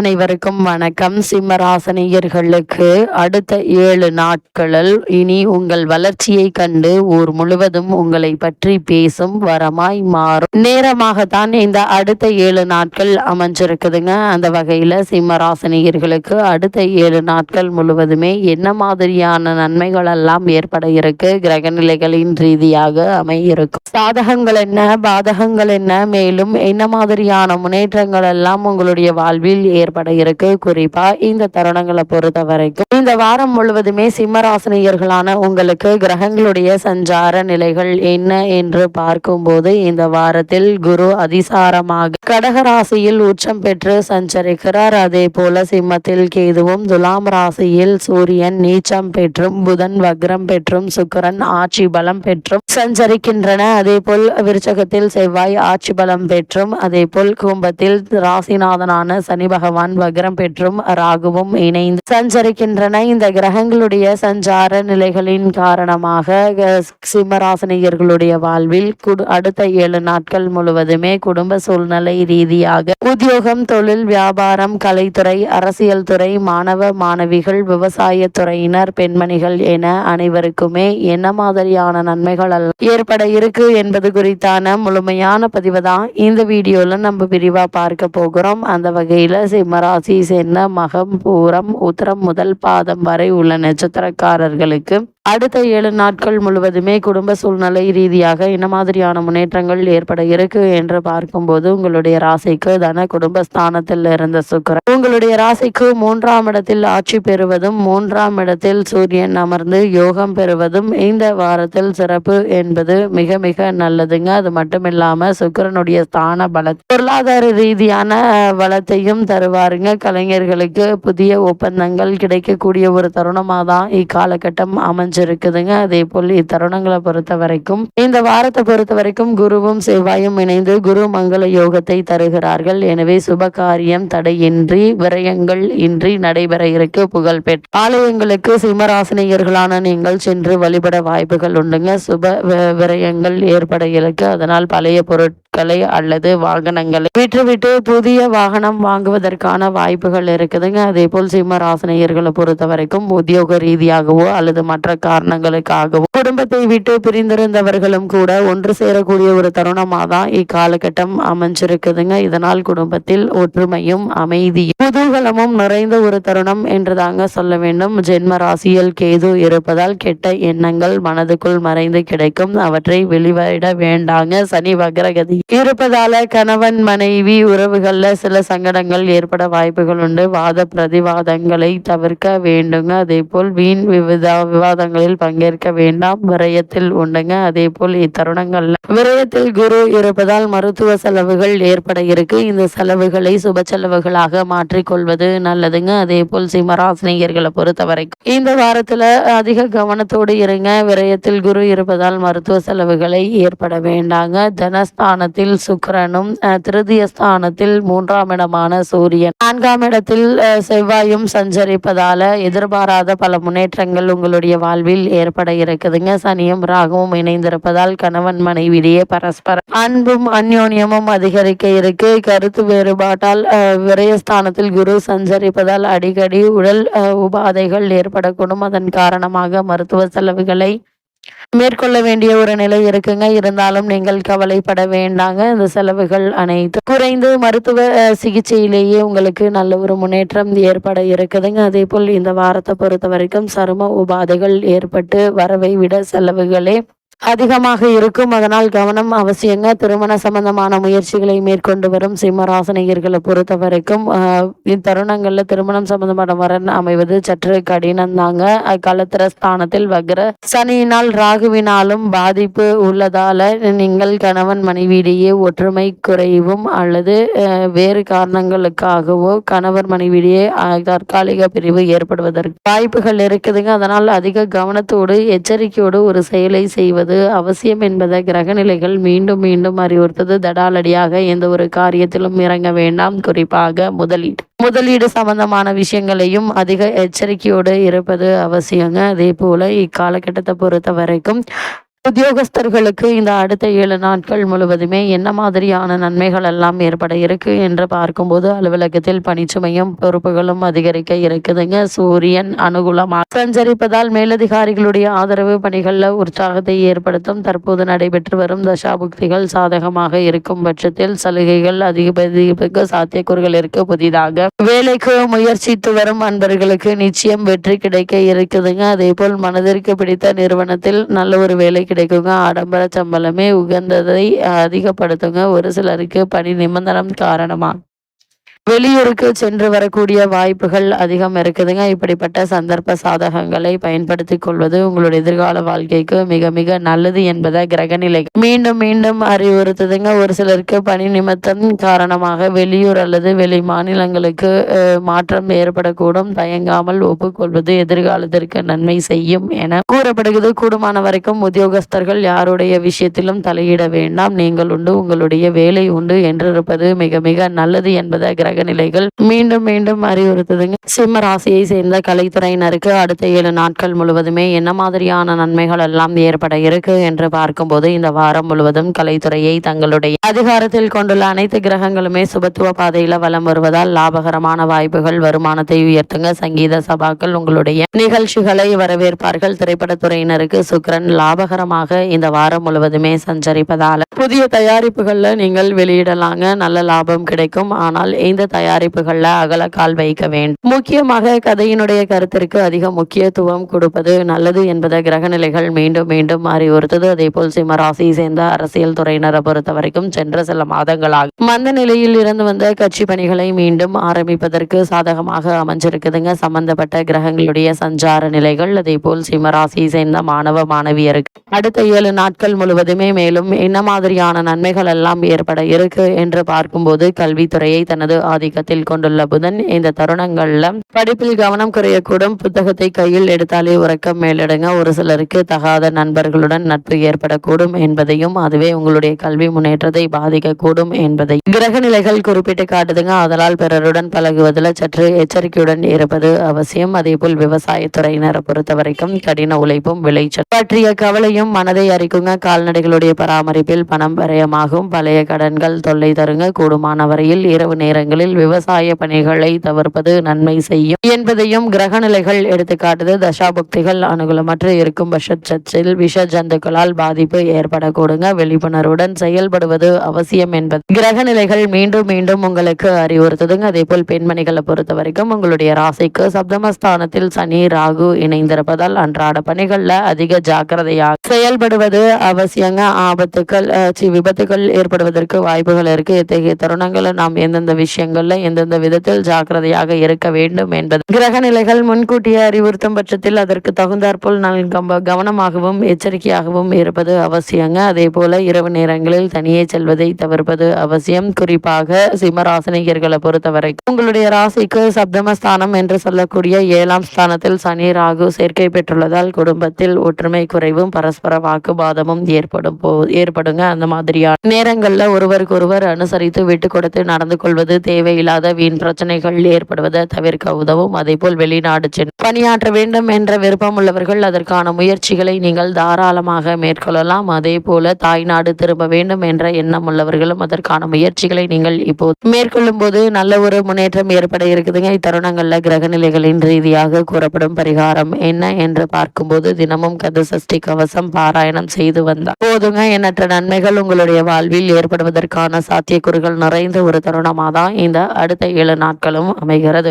அனைவருக்கும் வணக்கம். சிம்மராசனியர்களுக்கு அடுத்த 7 நாட்களில் இனி உங்கள் வளர்ச்சியை கண்டு ஊர் முழுவதும் உங்களை பற்றி பேசும் வரமாய் மாறும் நேரமாகத்தான் இந்த அடுத்த 7 நாட்கள் அமைஞ்சிருக்குதுங்க. அந்த வகையில் சிம்மராசனியர்களுக்கு அடுத்த 7 நாட்கள் முழுவதுமே என்ன மாதிரியான நன்மைகள் எல்லாம் ஏற்பட இருக்கு, கிரகநிலைகளின் ரீதியாக அமையிருக்கும், சாதகங்கள் என்ன, பாதகங்கள் என்ன, மேலும் என்ன மாதிரியான முன்னேற்றங்கள் எல்லாம் உங்களுடைய வாழ்வில் ஏற்பட இருக்கு. குறிப்பா இந்த தருணங்களை பொறுத்த வரைக்கும் இந்த வாரம் முழுவதுமே சிம்மராசினியர்களான உங்களுக்கு கிரகங்களுடைய சஞ்சார நிலைகள் என்ன என்று பார்க்கும்போது, இந்த வாரத்தில் குரு அதிசாரமாக கடகராசியில் உச்சம் பெற்று சஞ்சரிக்கிறார். அதே போல சிம்மத்தில் கேதுவும், துலாம் ராசியில் சூரியன் நீச்சம் பெற்றும், புதன் வக்ரம் பெற்றும், சுக்கிரன் ஆட்சி பலம் பெற்றும் சஞ்சரிக்கின்றன. அதே போல் விருச்சகத்தில் செவ்வாய் ஆட்சி பலம் பெற்றும், அதே போல் கும்பத்தில் ராசிநாதனான சனி பகவான் வக்ரம் பெற்றும் ராகுவும் இணைந்து சஞ்சரிக்கின்றன. இந்த கிரகங்களுடைய சஞ்சார நிலைகளின் காரணமாக சிம்மராசினியர்களுடைய வாழ்வில் அடுத்த 7 நாட்கள் முழுவதுமே குடும்ப சூழ்நிலை ரீதியாக உத்தியோகம், தொழில், வியாபாரம், கலைத்துறை, அரசியல் துறை, மாணவ மாணவிகள், விவசாய துறையினர், பெண்மணிகள் என அனைவருக்குமே என்ன மாதிரியான நன்மைகள் ஏற்பட இருக்கு என்பது குறித்தான முழுமையான பதிவு தான் இந்த வீடியோல நம்ம விரிவா பார்க்க போகிறோம். அந்த வகையில் சிம்மராசி சேர்ந்த மகம், பூரம், உத்திரம் முதல் பாதம் வரை உள்ள நட்சத்திரக்காரர்களுக்கு அடுத்த 7 நாட்கள் முழுவதுமே குடும்ப சூழ்நிலை ரீதியாக என்ன மாதிரியான முன்னேற்றங்கள் ஏற்பட இருக்கு என்று பார்க்கும்போது, உங்களுடைய ராசிக்கு தன குடும்பஸ்தானத்தில் இருந்த சுக்கிரன் உங்களுடைய ராசிக்கு 3ஆம் இடத்தில் ஆட்சி பெறுவதும், 3ஆம் இடத்தில் சூரியன் அமர்ந்து யோகம் பெறுவதும் இந்த வாரத்தில் சிறப்பு என்பது மிக மிக நல்லதுங்க. அது மட்டும் இல்லாம சுக்கிரனுடைய ஸ்தான பல பொருளாதார ரீதியான வளத்தையும் தருவாருங்க. கலைஞர்களுக்கு புதிய ஒப்பந்தங்கள் கிடைக்கக்கூடிய ஒரு தருணமாக தான் இக்காலகட்டம் அமைஞ்சிருக்குதுங்க. அதே போல் இத்தருணங்களை பொறுத்த வரைக்கும் இந்த வாரத்தை பொறுத்த வரைக்கும் குருவும் செவ்வாயும் இணைந்து குரு மங்கள யோகத்தை தருகிறார்கள். எனவே சுப காரியம் தடையின்றி, விரயங்கள் இன்றி நடைபெற இருக்கு. புகழ்பெற்ற ஆலயங்களுக்கு சிம்மராசினியர்களான நீங்கள் சென்று வழிபட வாய்ப்புகள் உண்டுங்க. சுப விரயங்கள் ஏற்பட இருக்கு. அதனால் பழைய பொருட்களை அல்லது வாகனங்களை விற்றுவிட்டு புதிய வாகனம் வாங்குவதற்கான வாய்ப்புகள் இருக்குதுங்க. அதே போல் சிம்மராசினியர்களை பொறுத்த வரைக்கும் உத்தியோக ரீதியாகவோ அல்லது மற்ற காரணங்களுக்காகவோ குடும்பத்தை விட்டு பிரிந்திருந்தவர்களும் கூட ஒன்று சேரக்கூடிய ஒரு தருணமாக தான் இக்காலகட்டம் அமைஞ்சிருக்குதுங்க. இதனால் குடும்பத்தில் ஒற்றுமையும் அமைதியும் குதூகலமும் நிறைந்த ஒரு தருணம் என்று தாங்க சொல்ல வேண்டும். ஜென்ம ராசியில் கேது இருப்பதால் கெட்ட எண்ணங்கள் மனதுக்குள் மறைந்து கிடைக்கும். அவற்றை வெளிவிட வேண்டாங்க. சனி வக்ரகதி இருப்பதால கணவன் மனைவி உறவுகள்ல சில சங்கடங்கள் ஏற்பட வாய்ப்புகள் உண்டு. வாத பிரதிவாதங்களை தவிர்க்க வேண்டுங்க. அதே போல் வீண் விவாதங்களில் பங்கேற்க வேண்டாம். விரயத்தில் உண்டுங்க. அதே போல் இத்தருணங்கள்ல விரயத்தில் குரு இருப்பதால் மருத்துவ செலவுகள் ஏற்பட இருக்கு. இந்த செலவுகளை சுப செலவுகளாக மாற்றிக்கொள்வது நல்லதுங்க. அதே போல் சிம்மராசினியர்களை பொறுத்த வரைக்கும் இந்த வாரத்துல அதிக கவனத்தோடு இருங்க. விரயத்தில் குரு இருப்பதால் மருத்துவ செலவுகளை ஏற்பட வேண்டாங்க. தனஸ்தானத்தில் சுக்கிரனும், திருதிய ஸ்தானத்தில் 3ஆம் இடமான சூரியன், 4ஆம் இடத்தில் செவ்வாயும் சஞ்சரிப்பதால எதிர்பாராத பல முன்னேற்றங்கள் உங்களுடைய வாழ்வில் ஏற்பட இருக்குதுங்க. சனியும் ராகுவும் இணைந்திருப்பதால் கணவன் மனைவியிடையே பரஸ்பர அன்பும் அந்யோன்யமும் அதிகரிக்க இருக்கு. கருத்து வேறுபாட்டால் விரயஸ்தானத்தில் குரு சஞ்சரிப்பதால் அடிக்கடி உடல் உபாதைகள் ஏற்படக்கூடும். அதன் காரணமாக மருத்துவ செலவுகளை மேற்கொள்ள வேண்டிய ஒரு நிலை இருக்குங்க. இருந்தாலும் நீங்கள் கவலைப்பட வேண்டாங்க. இந்த செலவுகள் அனைத்து குறைந்து மருத்துவ சிகிச்சையிலேயே உங்களுக்கு நல்ல ஒரு முன்னேற்றம் ஏற்பட இருக்குதுங்க. அதே போல் இந்த வாரத்தை பொறுத்த வரைக்கும் சரும உபாதைகள் ஏற்பட்டு வரவை விட செலவுகளே அதிகமாக இருக்கும். அதனால் கவனம் அவசியங்க. திருமண சம்பந்தமான முயற்சிகளை மேற்கொண்டு வரும் சிம்மராசினியர்களை பொறுத்த வரைக்கும் இத்தருணங்கள்ல திருமணம் சம்பந்தமான வரன் அமைவது சற்று கடினம் தாங்க. கலத்திர ஸ்தானத்தில் வக்ர சனியினால் ராகுவினாலும் பாதிப்பு உள்ளதால நீங்கள் கணவன் மனைவியிடையே ஒற்றுமை குறைவும் அல்லது வேறு காரணங்களுக்காகவோ கணவர் மனைவியிடையே தற்காலிக பிரிவு ஏற்படுவதற்கு வாய்ப்புகள் இருக்குதுங்க. அதனால் அதிக கவனத்தோடு எச்சரிக்கையோடு ஒரு செயலை செய்வது அவசியம் என்பதை கிரகநிலைகள் மீண்டும் மீண்டும் அறிவுறுத்தது. தடாலடியாக எந்த ஒரு காரியத்திலும் இறங்க வேண்டாம். குறிப்பாக முதலீடு சம்பந்தமான விஷயங்களையும் அதிக எச்சரிக்கையோடு இருப்பது அவசியங்க. அதே போல இக்காலகட்டத்தை பொறுத்த வரைக்கும் உத்தியோகஸ்தர்களுக்கு இந்த அடுத்த 7 நாட்கள் முழுவதுமே என்ன மாதிரியான நன்மைகள் எல்லாம் ஏற்பட இருக்கு என்று பார்க்கும்போது, அலுவலகத்தில் பணிச்சுமையும் பொறுப்புகளும் அதிகரிக்க இருக்குதுங்க. சூரியன் அனுகூலமாக சஞ்சரிப்பதால் மேலதிகாரிகளுடைய ஆதரவு பணிகள்ல உற்சாகத்தை ஏற்படுத்தும். தற்போது நடைபெற்று வரும் தசாபுக்திகள் சாதகமாக இருக்கும் பட்சத்தில் சலுகைகள் அதிகரிக்க சாத்தியக்கூறுகள் இருக்கு. புதிதாக வேலைக்கு முயற்சித்து வரும் அன்பர்களுக்கு நிச்சயம் வெற்றி கிடைக்க இருக்குதுங்க. அதே போல் மனதிற்கு பிடித்த நிறுவனத்தில் நல்ல ஒரு வேலை கிடைக்குங்க. ஆடம்பர சம்பளமே உகந்ததை அதிகப்படுத்துங்க. ஒரு சிலருக்கு பணி நிபந்தனம் காரணமா வெளியூருக்கு சென்று வரக்கூடிய வாய்ப்புகள் அதிகம் இருக்குதுங்க. இப்படிப்பட்ட சந்தர்ப்ப சாதகங்களை பயன்படுத்தி கொள்வது உங்களுடைய எதிர்கால வாழ்க்கைக்கு மிக மிக நல்லது என்பதை கிரகநிலை மீண்டும் மீண்டும் அறிவுறுத்துதுங்க. ஒரு சிலருக்கு பணி நிமித்தம் காரணமாக வெளியூர் அல்லது வெளி மாநிலங்களுக்கு மாற்றம் ஏற்படக்கூடும். தயங்காமல் ஒப்புக்கொள்வது எதிர்காலத்திற்கு நன்மை செய்யும் என கூறப்படுகிறது. கூடுமான வரைக்கும் உத்தியோகஸ்தர்கள் யாருடைய விஷயத்திலும் தலையிட வேண்டாம். நீங்கள் உண்டு, உங்களுடைய வேலை உண்டு என்றிருப்பது மிக மிக நல்லது என்பதை நிலைகள் மீண்டும் மீண்டும் அறிவுறுத்துதுங்க. சிம்ம ராசியை சேர்ந்த கலைத்துறையினருக்கு அடுத்த 7 நாட்கள் முழுவதுமே என்ன மாதிரியான நன்மைகள் எல்லாம் ஏற்பட இருக்கு என்று பார்க்கும்போது, இந்த வாரம் முழுவதும் கலைத்துறையை தங்களுடைய அதிகாரத்தில் கொண்டுள்ள அனைத்து கிரகங்களுமே சுபத்துவ பாதையில வலம் வருவதால் லாபகரமான வாய்ப்புகள், வருமானத்தை உயர்த்துங்க. சங்கீத சபாக்கள் உங்களுடைய நிகழ்ச்சிகளை வரவேற்பார்கள். திரைப்படத்துறையினருக்கு சுக்கிரன் லாபகரமாக இந்த வாரம் முழுவதுமே சஞ்சரிப்பதால புதிய தயாரிப்புகள்ல நீங்கள் வெளியிடலாங்க. நல்ல லாபம் கிடைக்கும். ஆனால் இந்த தயாரிப்புகள்ல அகலக்கால் வைக்க வேண்டும். முக்கியமாக கதையினுடைய கருத்திற்கு அதிக முக்கியத்துவம் கொடுப்பது நல்லது என்பதை கிரகநிலைகள் மீண்டும் மீண்டும் அறிவுறுத்தது. அதே போல் சிம்மராசியை சேர்ந்த அரசியல் துறையினரை பொறுத்த வரைக்கும் சென்ற சில மாதங்களாக மந்த நிலையில் இருந்து வந்த கட்சி பணிகளை மீண்டும் ஆரம்பிப்பதற்கு சாதகமாக அமைஞ்சிருக்குதுங்க. சம்பந்தப்பட்ட கிரகங்களுடைய சஞ்சார நிலைகள். அதே போல் சிம்மராசியை சேர்ந்த மாணவ மாணவியருக்கு அடுத்த 7 நாட்கள் முழுவதுமே மேலும் என்ன மாதிரியான நன்மைகள் எல்லாம் ஏற்பட இருக்கு என்று பார்க்கும்போது, கல்வித்துறையை தனது ஆதிக்கத்தில் கொண்டுள்ள புதன் இந்த தருணங்கள்ல படிப்பில் கவனம் குறையக்கூடும். புத்தகத்தை கையில் எடுத்தாலே உறக்கம் மேலிடுங்க. ஒரு சிலருக்கு தகாத நண்பர்களுடன் நட்பு ஏற்படக்கூடும் என்பதையும், அதுவே உங்களுடைய கல்வி முன்னேற்றத்தை பாதிக்கக்கூடும் என்பதை கிரக நிலைகள் குறிப்பிட்டு காட்டுதுங்க. அதனால் பிறருடன் பழகுவதில் சற்று எச்சரிக்கையுடன் இருப்பது அவசியம். அதே போல் விவசாயத்துறையினரை பொறுத்த வரைக்கும் கடின உழைப்பும் விளைச்சல் பற்றிய கவலையும் மனதை அரிக்குங்க. கால்நடைகளுடைய பராமரிப்பில் பணம் விரயமாகும். பழைய கடன்கள் தொல்லை தருங்க. கூடுமான வரையில் இரவு நேரங்களில் விவசாய பணிகளை தவிர்ப்பது நன்மை செய்யும் என்பதையும் கிரகநிலைகள் எடுத்துக்காட்டுது. தசாபுக்திகள் அனுகூலமற்று இருக்கும் பட்சத்தில் விஷ ஜந்துக்களால் பாதிப்பு ஏற்படக்கூடுங்க. விழிப்புணர்வுடன் செயல்படுவது அவசியம் என்பது கிரகநிலைகள் மீண்டும் மீண்டும் உங்களுக்கு அறிவுறுத்துதுங்க. அதே போல் பெண்மணிகளை பொறுத்த வரைக்கும் உங்களுடைய ராசிக்கு சப்தமஸ்தானத்தில் சனி ராகு இணைந்திருப்பதால் அன்றாட பணிகள்ல அதிக ஜாக்கிரதையாக செயல்படுவது அவசியங்க. ஆபத்துக்கள் விபத்துகள் ஏற்படுவதற்கு வாய்ப்புகள் இருக்கு. இத்தகைய தருணங்களை நாம் எந்தெந்த விஷயங்கள்ல எந்தெந்த விதத்தில் ஜாக்கிரதையாக இருக்க வேண்டும் என்பது கிரக நிலைகள் முன்கூட்டியே அறிவுறுத்தும் பட்சத்தில் அதற்கு தகுந்தாற்போல் கவனமாகவும் எச்சரிக்கையாகவும் இருப்பது அவசியங்க. அதே போல இரவு நேரங்களில் தனியே செல்வதை தவிர்ப்பது அவசியம். குறிப்பாக சிம்மராசினியர்களை பொறுத்தவரை உங்களுடைய ராசிக்கு சப்தமஸ்தானம் என்று சொல்லக்கூடிய 7ஆம் ஸ்தானத்தில் சனி ராகு சேர்க்கை பெற்றுள்ளதால் குடும்பத்தில் ஒற்றுமை குறைவும் பரஸ்பர வாக்குவாதமும் ஏற்படுங்க. அந்த மாதிரியான நேரங்கள்ல ஒருவருக்கு ஒருவர் அனுசரித்து விட்டு கொடுத்து நடந்து கொள்வது, தேவையில்லாத வீண் பிரச்சனைகள் ஏற்படுவதை தவிர்க்க உதவும். அதே போல் வெளிநாடு சென்று பணியாற்ற வேண்டும் என்ற விருப்பம் உள்ளவர்கள் அதற்கான முயற்சிகளை நீங்கள் தாராளமாக மேற்கொள்ளலாம். அதே போல தாய்நாடு திரும்ப வேண்டும் என்ற எண்ணம் உள்ளவர்களும் அதற்கான முயற்சிகளை நீங்கள் இப்போது மேற்கொள்ளும் போது நல்ல ஒரு முன்னேற்றம் ஏற்பட இருக்குதுங்க. இத்தருணங்கள்ல கிரகநிலைகளின் ரீதியாக கூறப்படும் பரிகாரம் என்ன என்று பார்க்கும்போது, தினமும் கந்த சஷ்டி கவசம் பாராயணம் செய்து வந்தால் போதுங்க. எண்ணற்ற நன்மைகள் உங்களுடைய வாழ்வில் ஏற்படுவதற்கான சாத்தியக்கூறுகள் நிறைந்த ஒரு தருணமாக தான் இந்த அடுத்த 7 நாட்களும் அமைகிறது.